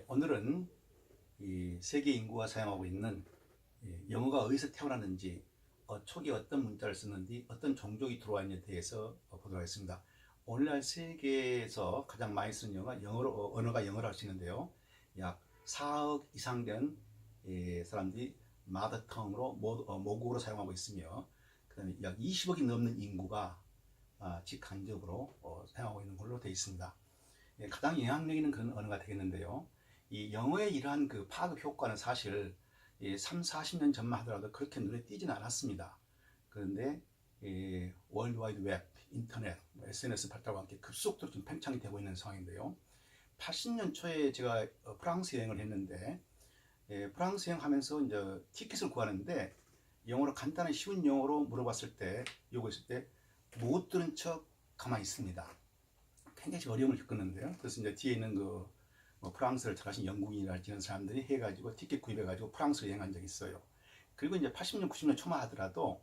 오늘은 이 세계 인구가 사용하고 있는 영어가 어디서 태어났는지, 초기 어떤 문자를 썼는지, 어떤 종족이 들어왔는지에 대해서 보도록 하겠습니다. 오늘날 세계에서 가장 많이 쓰는 언어가 영어라고 할 수 있는데요. 약 4억 이상 된 사람들이 마더텅으로 모국어로 사용하고 있으며, 그다음에 약 20억이 넘는 인구가 직간접으로 사용하고 있는 걸로 되어 있습니다. 가장 영향력 있는 그런 언어가 되겠는데요. 이 영어의 이러한 그 파급 효과는 사실 3, 40년 전만 하더라도 그렇게 눈에 띄지는 않았습니다. 그런데 월드와이드 웹, 인터넷, SNS 발달과 함께 급속도로 좀 팽창이 되고 있는 상황인데요. 80년 초에 제가 프랑스 여행을 했는데, 프랑스 여행하면서 이제 티켓을 구하는데 영어로 간단한 쉬운 영어로 물어봤을 때, 요구했을 때 못 들은 척 가만히 있습니다. 굉장히 어려움을 겪었는데요. 그래서 이제 뒤에 있는 프랑스를 잘 하신 영국인이라는 사람들이 해가지고 티켓 구입해가지고 프랑스로 여행한 적이 있어요. 그리고 이제 80년, 90년 초만 하더라도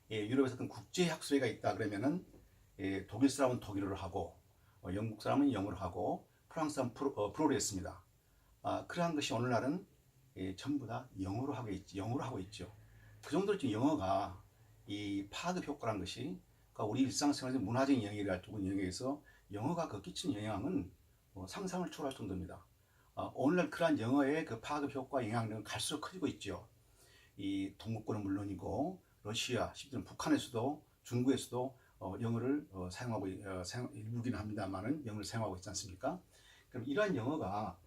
유럽에서 어떤 국제 학술회가 있다 그러면은 독일 사람은 독일어를 하고 영국 사람은 영어를 하고 프랑스 사람은 불어를 했습니다. 그러한 것이 오늘날은 전부 다 영어로 하고 있죠. 그 정도로 지금 영어가 이 파급 효과라는 것이, 그러니까 우리 일상생활에서 문화적인 영역에서 영어가 그 끼치는 영향은 상상을 초월할 정도입니다. 오늘날 그러한 영어의 그 파급 효과 영향력은 갈수록 커지고 있죠. 이 동북권은 물론이고 러시아, 심지어 북한에서도 중국에서도 영어를 일부긴 합니다만은 영어를 사용하고 있지 않습니까? 그럼 이러한 영어가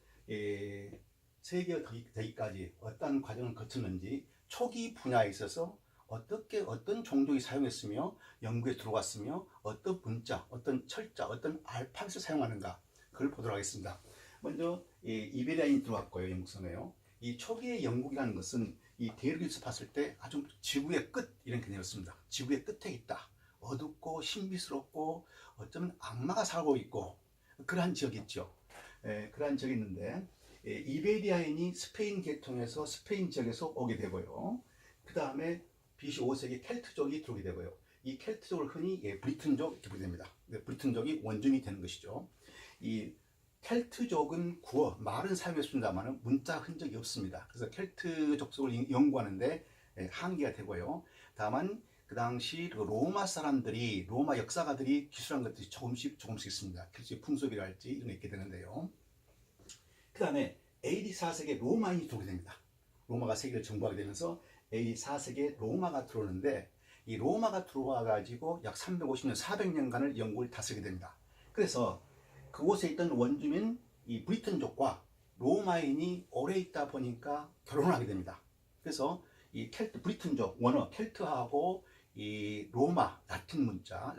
세계가 되기까지 어떤 과정을 거쳤는지, 초기 분야에 있어서 어떤 종족이 사용했으며 영국에 들어갔으며 어떤 문자, 어떤 철자, 어떤 알파벳을 사용하는가, 그걸 보도록 하겠습니다. 먼저 이베리아인이 들어왔고요. 영국선에요. 이 초기의 영국이라는 것은 이 대륙에서 봤을 때 아주 지구의 끝, 이런 개념이었습니다. 지구의 끝에 있다. 어둡고 신비스럽고 어쩌면 악마가 살고 있고 그러한 지역이 있죠. 그러한 지역이 있는데, 이베리아인이 스페인 계통에서 스페인 지역에서 오게 되고요. 그 다음에 BC 5세기 켈트족이 들어오게 되고요. 이 켈트족을 흔히 브리튼족 이렇게 부르게 됩니다. 브리튼족이 원종이 되는 것이죠. 이 켈트족은 말은 사용했습니다만 문자 흔적이 없습니다. 그래서 켈트 족속을 연구하는데 한계가 되고요. 다만 그 당시 로마 역사가들이 기술한 것들이 조금씩 있습니다. 글씨 풍속이랄지 이런 게 있게 되는데요. 그 다음에 AD 4세기에 로마인이 들어오게 됩니다. 로마가 세계를 정복하게 되면서 AD 4세기에 로마가 들어오는데, 이 로마가 들어와 가지고 약 350년, 400년간을 영국을 다스리게 됩니다. 그래서 그곳에 있던 원주민 이 브리튼족과 로마인이 오래 있다 보니까 결혼을 하게 됩니다. 그래서 이 브리튼족 원어 켈트하고 이 로마 라틴 문자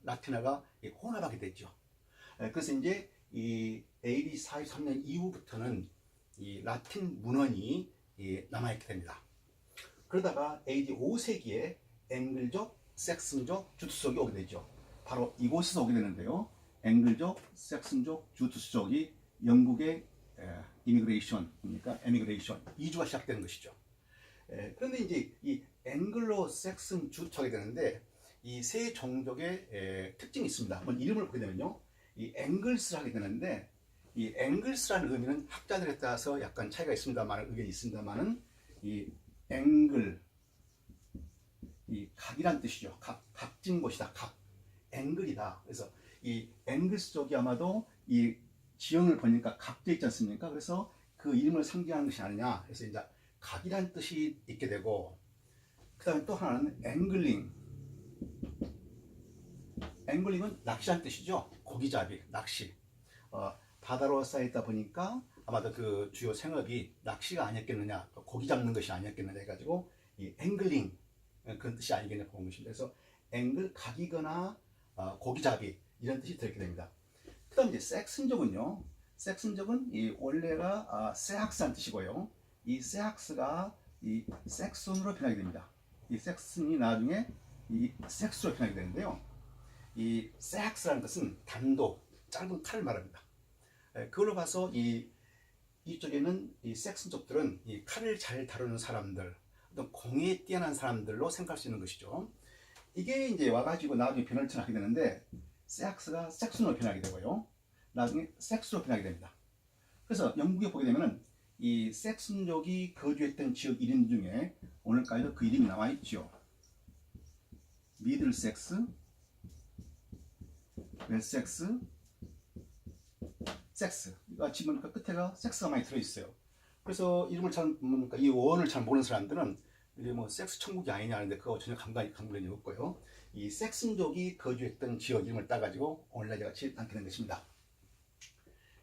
라틴어가 혼합하게 되죠. 그래서 이제 이 AD 43년 이후부터는 이 라틴 문헌이 남아있게 됩니다. 그러다가 AD 5세기에 앵글족, 섹슨족, 주트족이 오게 되죠. 바로 이곳에서 오게 되는데요. 앵글족, 섹슨족, 주트족이 영국의 에미그레이션, 이주가 시작되는 것이죠. 그런데 이제 이 앵글로, 섹슨, 주트 하게 되는데, 이 세 종족의 특징이 있습니다. 한번 이름을 보게 되면요. 이 앵글스를 하게 되는데, 이 앵글스라는 의미는 학자들에 따라서 약간 차이가 의견이 있습니다만은, 이 앵글, 이 각이란 뜻이죠. 각진 곳이다. 앵글이다. 그래서 이 앵글스 쪽이 아마도 이 지형을 보니까 각져 있지 않습니까? 그래서 그 이름을 상징하는 것이 아니냐. 그래서 이제 각이란 뜻이 있게 되고, 그 다음에 또 하나는 앵글링은 낚시란 뜻이죠. 고기잡이, 낚시. 바다로 쌓여있다 보니까 아마도 그 주요 생업이 낚시가 아니었겠느냐, 고기 잡는 것이 아니었겠느냐 해가지고 이 앵글링, 그런 뜻이 아니겠냐 보는 것입니다. 그래서 앵글, 각이거나 고기잡이, 이런 뜻이 들게 됩니다. 그 다음 이제 섹슨족은 이 원래가 세학스란 뜻이고요. 이 세학스가 이 섹슨으로 변하게 됩니다. 이 섹슨이 나중에 이 섹스로 변하게 되는데요. 이 세학스라는 것은 단도, 짧은 칼을 말합니다. 그걸로 봐서 이쪽에는 이 섹슨족들은 이 칼을 잘 다루는 사람들, 어떤 공에 뛰어난 사람들로 생각할 수 있는 것이죠. 이게 이제 와가지고 나중에 변화를 하게 되는데, 섹스가 섹스로 변하게 되고요. 나중에 섹스로 변하게 됩니다. 그래서 영국에 보게 되면은 이 섹슨족이 거주했던 지역 이름 중에 오늘까지도 그 이름이 나와 있죠. 미들섹스, 웨섹스, 섹스. 이거 지금 보니까 끝에가 섹스가 많이 들어 있어요. 그래서 이름을 잘 모르니까 이 원을 잘 모르는 사람들은 이게 뭐 섹스 천국이 아니냐 하는데 그거 전혀 감각이 없고요. 이 섹슨족이 거주했던 지역 이름을 따가지고 오늘날 같이 남기는 것입니다.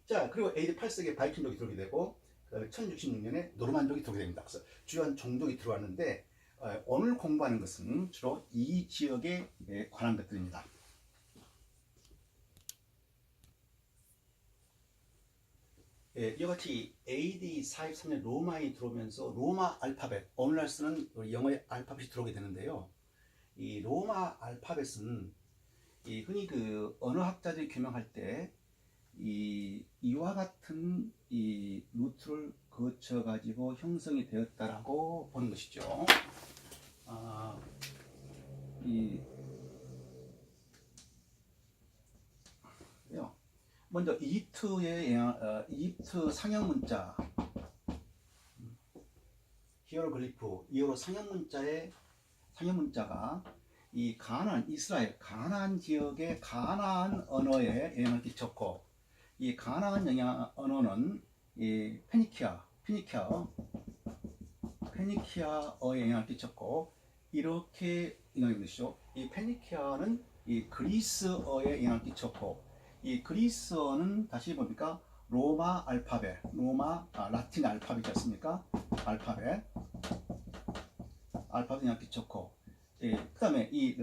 자, 그리고 AD 8세기에 바이킹족이 들어오게 되고 1066년에 노르만족이 들어오게 됩니다. 그래서 주요한 종족이 들어왔는데 오늘 공부하는 것은 주로 이 지역에 관한 것들입니다. 이와 같이 AD 43년 로마에 들어오면서 로마 알파벳, 오늘날 쓰는 영어의 알파벳이 들어오게 되는데요. 이 로마 알파벳은 흔히 그 언어학자들이 규명할 때 이와 같은 이 루트를 거쳐 가지고 형성이 되었다라고 보는 것이죠. 먼저 이집트 상형 문자, 히어로글리프, 이어로 상형 문자가 이 가나안, 이스라엘 가나안 지역의 가나안 언어에 영향을 끼쳤고, 이 가나안 언어는 이 페니키아어에 영향을 끼쳤고, 이렇게 영향을 끼쳤죠. 이 페니키아는 이 그리스어에 영향을 끼쳤고, 이 그리스어는 다시 뭡니까? 로마 알파벳, 라틴 알파벳이었습니까? 알파벳 영향을 끼쳤고, 그 다음에 이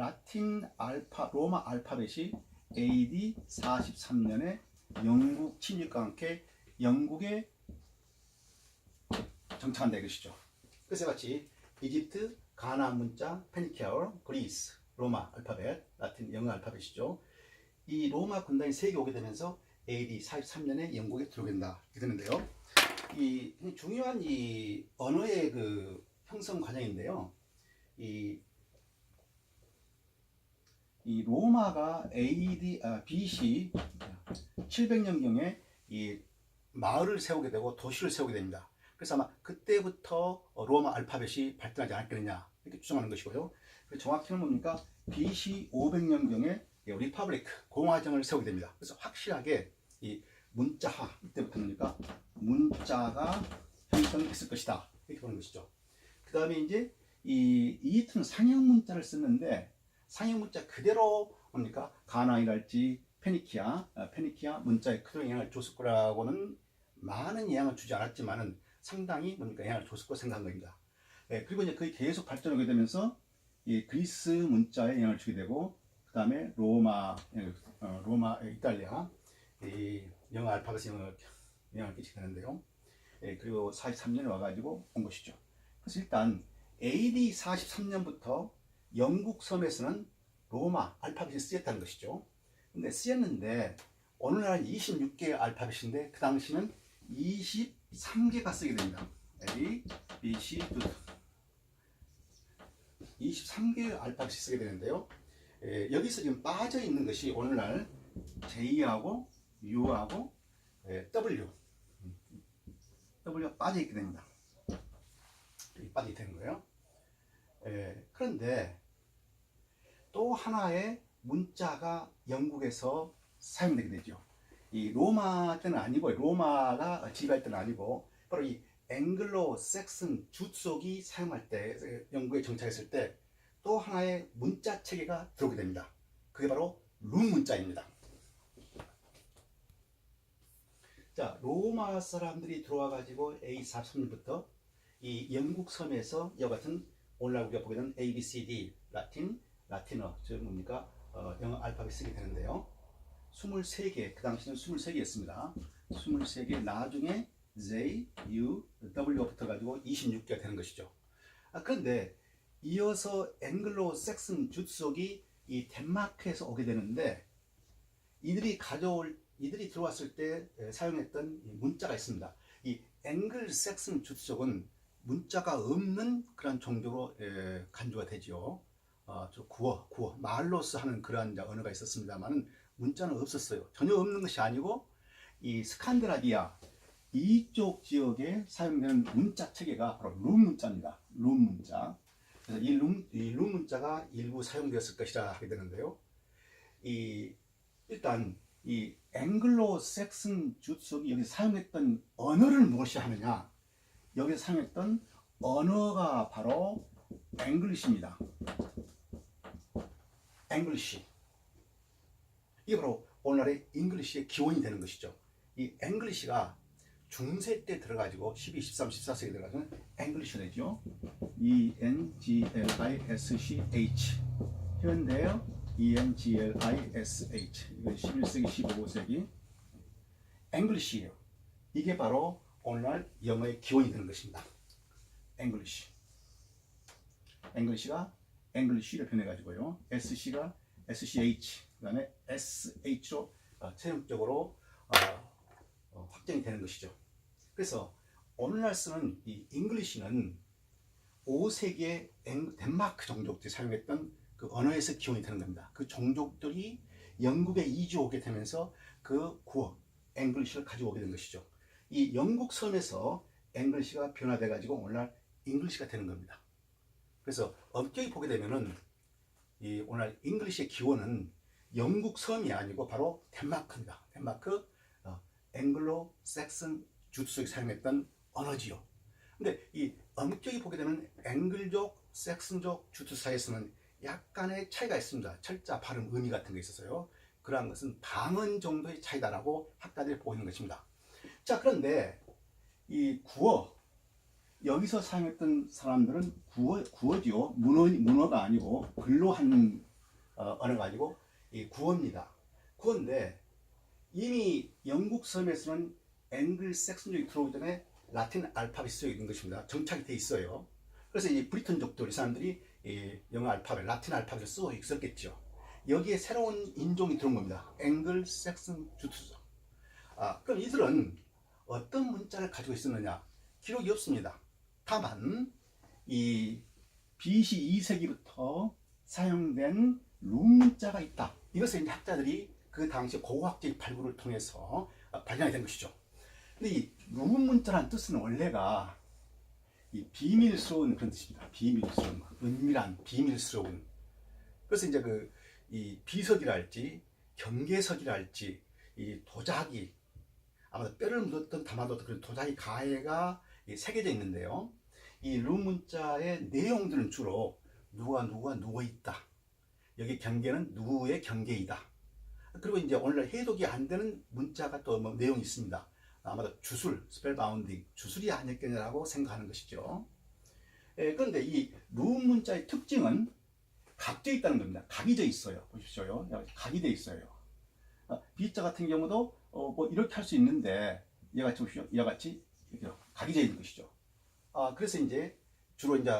로마 알파벳이 AD 43년에 영국 침입과 함께 영국에 정착한다 이것이죠. 그래서 같이 이집트, 가나안 문자, 페니키아어, 그리스, 로마 알파벳, 라틴 영어 알파벳이죠. 이 로마 군단이 세계에 오게 되면서 AD 43년에 영국에 들어오게 된다 이렇게 되는데요. 이 중요한 이 언어의 그 형성 과정인데요. 이 로마가 BC 700년경에 이 마을을 세우게 되고 도시를 세우게 됩니다. 그래서 아마 그때부터 로마 알파벳이 발전하지 않았겠느냐 이렇게 추정하는 것이고요. 정확히는 뭡니까? BC 500년경에 리퍼블릭 공화정을 세우게 됩니다. 그래서 확실하게 이 문자화 이때부터니까 문자가 형성됐을 것이다 이렇게 보는 것이죠. 그 다음에 이제 이집트는 상형 문자를 쓰는데 상형 문자 그대로 뭡니까? 가나안이랄지 페니키아 문자에 그대로 영향을 줬을 거라고는 많은 영향을 주지 않았지만은 상당히 뭡니까? 영향을 줬을 거라고 생각한 겁니다. 그리고 이제 그게 계속 발전하게 되면서 이 그리스 문자에 영향을 주게 되고, 그 다음에 로마, 이탈리아, 이 영어 알파벳에 영향을 끼치게 되는데요. 그리고 43년에 와가지고 온 것이죠. 그래서 일단 AD 43년부터 영국 섬에서는 로마 알파벳이 쓰였다는 것이죠. 근데 쓰였는데 오늘날은 26개의 알파벳인데 그 당시는 23개가 쓰게 됩니다. A, B, C, D 23개의 알파벳이 쓰게 되는데요. 여기서 지금 빠져 있는 것이 오늘날 J하고 U하고 W가 빠져 있게 됩니다. 빠져 있게 되는 거예요. 그런데 또 하나의 문자가 영국에서 사용되게 되죠. 이 로마 때는 아니고, 로마가 지배할 때는 아니고, 바로 이 앵글로 섹슨 주석이 사용할 때, 영국에 정착했을 때 또 하나의 문자 체계가 들어오게 됩니다. 그게 바로 룬 문자입니다. 자, 로마 사람들이 들어와 가지고 A43년부터 이 영국 섬에서 이와 같은 오늘날 우리가 보게 되는 A, B, C, D, 라틴어, 즉 뭡니까? 영어 알파벳 쓰게 되는데요. 23개, 그 당시는 23개였습니다. 23개, 나중에 J, U, W가 붙어가지고 26개가 되는 것이죠. 그런데 이어서 앵글로 섹슨 주석이 이 덴마크에서 오게 되는데, 이들이 들어왔을 때 사용했던 문자가 있습니다. 이 앵글 섹슨 주석은 문자가 없는 그런 종교로 간주가 되죠. 구어, 말로서 하는 그러한 언어가 있었습니다만 문자는 없었어요. 전혀 없는 것이 아니고 이 스칸드나비아, 이쪽 지역에 사용되는 문자 체계가 바로 룸 문자입니다. 룸 문자. 그래서 룸 문자가 일부 사용되었을 것이라 하게 되는데요. 일단 이 앵글로 섹슨 주석이 여기 사용했던 언어를 무엇이 하느냐? 여기 사용했던 언어가 바로 앵글리시입니다. 앵글리시. 이게 바로 오늘날의 잉글리시의 기원이 되는 것이죠. 이 앵글리시가 중세 때 들어가지고 12, 13, 14세기 들어가서 앵글리시가 되죠. ENGLISCH. 현대어 ENGLISH. 이건 11세기, 15세기 앵글리시예요. 이게 바로 오늘날 영어의 기원이 되는 것입니다. 앵글리시. 앵글리시가 앵글리시를 변해가지고요. SC가 SCH, 그 다음에 SH로 최종적으로 확정이 되는 것이죠. 그래서 오늘날 쓰는 이 잉글리시는 5세기에 덴마크 종족들이 사용했던 그 언어에서 기원이 되는 겁니다. 그 종족들이 영국에 이주 오게 되면서 그 구어 앵글리시를 가지고 오게 된 것이죠. 이 영국 섬에서 앵글리시가 변화돼 가지고 오늘날 잉글리시가 되는 겁니다. 그래서 엄격히 보게 되면은 이 오늘 잉글리시의 기원은 영국 섬이 아니고 바로 덴마크입니다. 덴마크 앵글로 섹슨 주석이 사용했던 언어지요. 근데 이 엄격히 보게 되면 앵글족, 섹슨족 주투 사이에서는 약간의 차이가 있습니다. 철자, 발음, 의미 같은 게 있어서요. 그러한 것은 방언 정도의 차이다라고 학자들이 보고 있는 것입니다. 자, 그런데 이 구어, 여기서 사용했던 사람들은 구어지요. 문어가 아니고 글로 한 언어가 아니고 이 구어입니다. 구어인데 이미 영국 섬에서는 앵글 섹슨족이 들어오기 전에 라틴 알파벳이 쓰여 있는 것입니다. 정착이 돼 있어요. 그래서 이 브리턴족들, 이 사람들이 이 영어 알파벳, 라틴 알파벳을 쓰고 있었겠죠. 여기에 새로운 인종이 들어온 겁니다. 앵글 섹슨 주투족. 그럼 이들은 어떤 문자를 가지고 있었느냐? 기록이 없습니다. 다만 이 BC 2세기부터 사용된 룸 문자가 있다. 이것을 이제 학자들이 그 당시 고고학적 발굴을 통해서 발견이 된 것이죠. 근데 이 룸 문자라는 뜻은 원래가 이 비밀스러운 그런 뜻입니다. 비밀스러운, 은밀한, 비밀스러운. 그래서 이제 이 비석이랄지 경계석이랄지 이 도자기, 아마도 뼈를 묻었던 담아뒀던 그런 도자기 가해가 새겨져 있는데요. 이 룸 문자의 내용들은 주로 누가 누워 있다. 여기 경계는 누구의 경계이다. 그리고 이제 오늘날 해독이 안 되는 문자가 또 뭐 내용이 있습니다. 아마도 주술, 스펠 바운딩, 주술이 아닐까라고 생각하는 것이죠. 그런데 이 룸 문자의 특징은 각져 있다는 겁니다. 각이 져 있어요. 보십시오요. 각이 돼 있어요. B자 같은 경우도 뭐 이렇게 할 수 있는데 얘같이 보십시오. 얘같이 이렇게 각이 져 있는 것이죠. 그래서 이제 주로 이제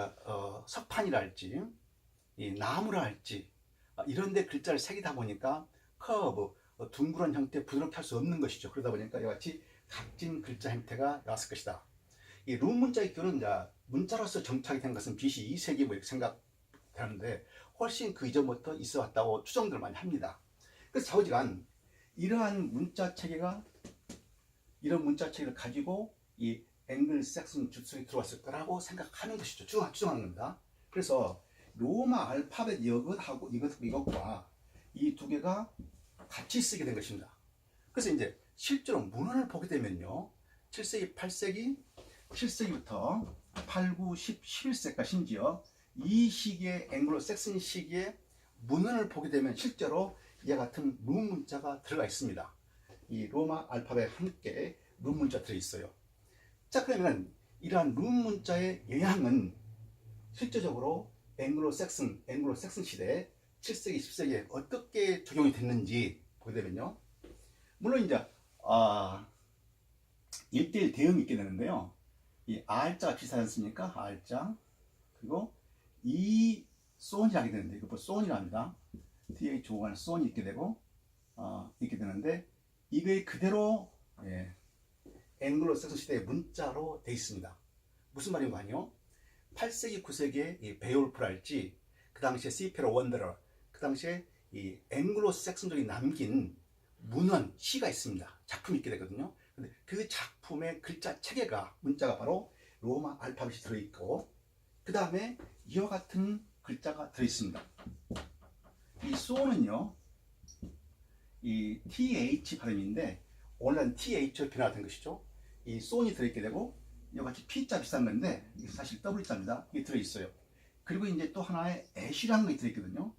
석판이랄지 이 나무랄지 이런데 글자를 새기다 보니까 커브, 둥그런 형태 부드럽게 할 수 없는 것이죠. 그러다 보니까 이같이 각진 글자 형태가 나왔을 것이다. 이 룸 문자의 기원은 이제 문자로서 정착이 된 것은 BC 2세기 뭐 이렇게 생각되는데 훨씬 그 이전부터 있어 왔다고 추정들을 많이 합니다. 그래서 좌우지간 이러한 문자 체계가 이런 문자 체계를 가지고 이 앵글 섹슨 주석이 들어왔을 거라고 생각하는 것이죠. 추정하는 겁니다. 그래서 로마 알파벳 이것하고 이것과 이 두 개가 같이 쓰게 된 것입니다. 그래서 이제 실제로 문헌을 보게 되면요. 7세기, 8세기, 7세기부터 8, 9, 10, 11세기까지 심지어 이 시기의 앵글로 섹슨 시기의 문헌을 보게 되면 실제로 이와 같은 룸 문자가 들어가 있습니다. 이 로마 알파벳 함께 룸 문자 들어있어요. 자, 그러면 이러한 룸 문자의 영향은 실제적으로 앵글로 섹슨 시대 7세기, 10세기에 어떻게 적용이 됐는지 보게 되면요. 물론 이제 1대1 대응이 있게 되는데요. 이 R자가 비슷하지 않습니까? R자. 그리고 이 손이 하게 되는데 이거 손이라 합니다. THO가 손이 있게 되고 있게 되는데 이게 그대로 앵글로 섹슨 시대의 문자로 되어 있습니다. 무슨 말인가 하니요? 8세기, 9세기에 이 베올프랄지 그 당시에 시페로 원더러 그 당시에 이 앵글로 섹슨족이 남긴 문헌, 시가 있습니다. 작품이 있게 되거든요. 근데 그 작품의 글자 체계가 문자가 바로 로마 알파벳이 들어있고 그 다음에 이와 같은 글자가 들어있습니다. 이 소는요, 이 TH 발음인데 오늘은 TH로 변화된 것이죠. 이 소니 들어있게 되고 이와 같이 P자 비슷한 건데 이게 사실 W자입니다. 이게 들어있어요. 그리고 이제 또 하나의 애쉬라는 게 들어있거든요.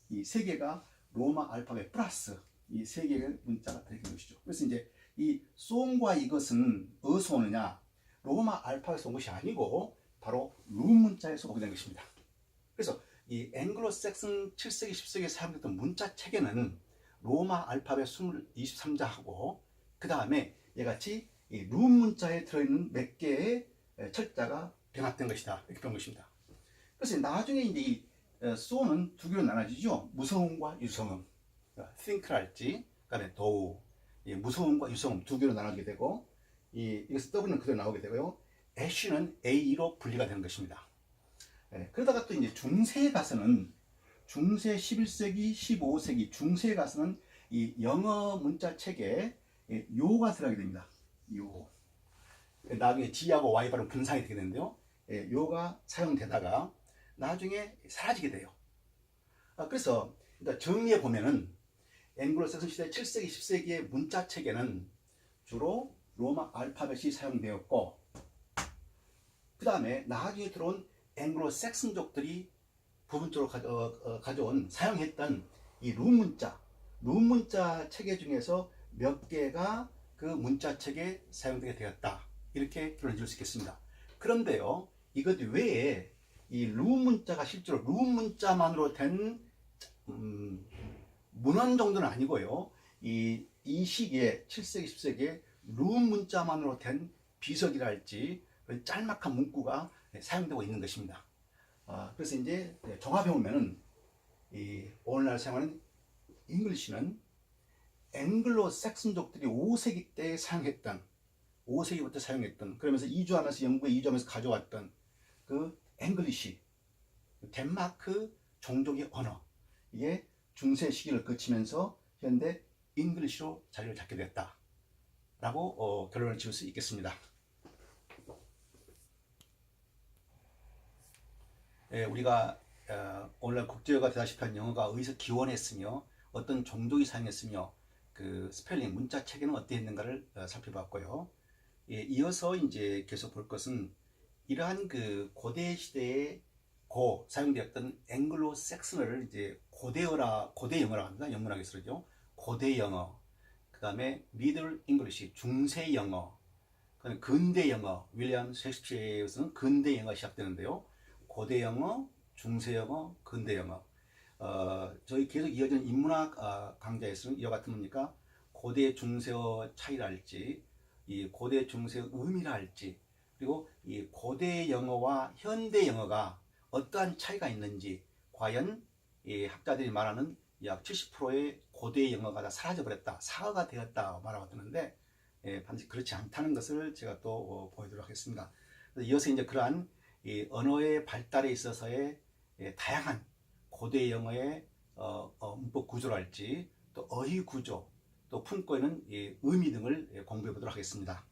이 세 개가 로마 알파벳 플러스 이 세 개의 문자가 들어있는 것이죠. 그래서 이제 이 소음과 이것은 어디서 오느냐? 로마 알파벳에서 온 것이 아니고 바로 룸 문자에서 오게 된 것입니다. 그래서 이 앵글로색슨 7세기 10세기에 사용됐던 문자 체계는 로마 알파벳 23자하고 그 다음에 얘같이 이 룸 문자에 들어있는 몇 개의 철자가 병합된 것이다. 이렇게 본 것입니다. 그래서 나중에 이제 이 수어는 두 개로 나눠지죠. 무서움과 유성음, think랄지, 그다음에 도우, 무서움과 유성음 두 개로 나눠지게 되고, 이것은 W는 그대로 나오게 되고요. 애쉬는 A로 분리가 되는 것입니다. 그러다가 또 이제 중세에 가서는 중세 11세기, 15세기 중세에 가서는 이 영어 문자 체계에 요가 들어가게 됩니다. 요. 나중에 G하고 Y 발음 분산이 되게 되는데요. 요가 사용되다가 나중에 사라지게 돼요. 그래서 그러니까 정리해 보면은 앵글로색슨 시대 7세기, 10세기의 문자 체계는 주로 로마 알파벳이 사용되었고, 그 다음에 나중에 들어온 앵글로색슨족들이 부분적으로 가져온 사용했던 이 룸 문자 체계 중에서 몇 개가 그 문자 체계에 사용되게 되었다. 이렇게 결론 지을 수 있겠습니다. 그런데요, 이것 외에 이 룸 문자가 실제로 룸 문자만으로 된 문헌 정도는 아니고요. 이 시기에 7세기, 10세기에 룸 문자만으로 된 비석이랄지 짤막한 문구가 사용되고 있는 것입니다. 그래서 이제 종합해 보면은 오늘날 사용하는 잉글리시는 앵글로색슨족들이 5세기 때 사용했던 5세기부터 사용했던 그러면서 이주하면서 영국에 이주하면서 가져왔던 그 앵글리시 덴마크 종족의 언어 이게 중세 시기를 거치면서 현대 잉글리시로 자리를 잡게 됐다라고 결론을 지을 수 있겠습니다. 우리가 오늘날 국제어가 되다시피 한 영어가 어디서 기원했으며 어떤 종족이 사용했으며 그 스펠링 문자 체계는 어땠는가를 살펴봤고요. 이어서 이제 계속 볼 것은 이러한 그 고대 시대에 사용되었던 앵글로색슨어를 이제 고대 영어라고 합니다. 영문학에서죠. 고대 영어, 그 다음에 미들 잉글리시 중세 영어, 그다음에 근대 영어, 윌리엄 셰익스피어에서는 근대 영어가 시작되는데요. 고대 영어, 중세 영어, 근대 영어. 저희 계속 이어지는 인문학 강좌에서는 이와 같은 뭡니까? 고대 중세어 차이랄지, 이 고대 중세어 의미랄지, 그리고 이 고대 영어와 현대 영어가 어떠한 차이가 있는지, 과연 이 학자들이 말하는 약 70%의 고대 영어가 다 사라져버렸다, 사화가 되었다 말하고 있는데 반드시 그렇지 않다는 것을 제가 또 보여드리도록 하겠습니다. 그래서 이어서 이제 그러한 이 언어의 발달에 있어서의 다양한 고대 영어의 문법 구조랄지 또 어휘 구조 또 품고 있는 의미 등을 공부해 보도록 하겠습니다.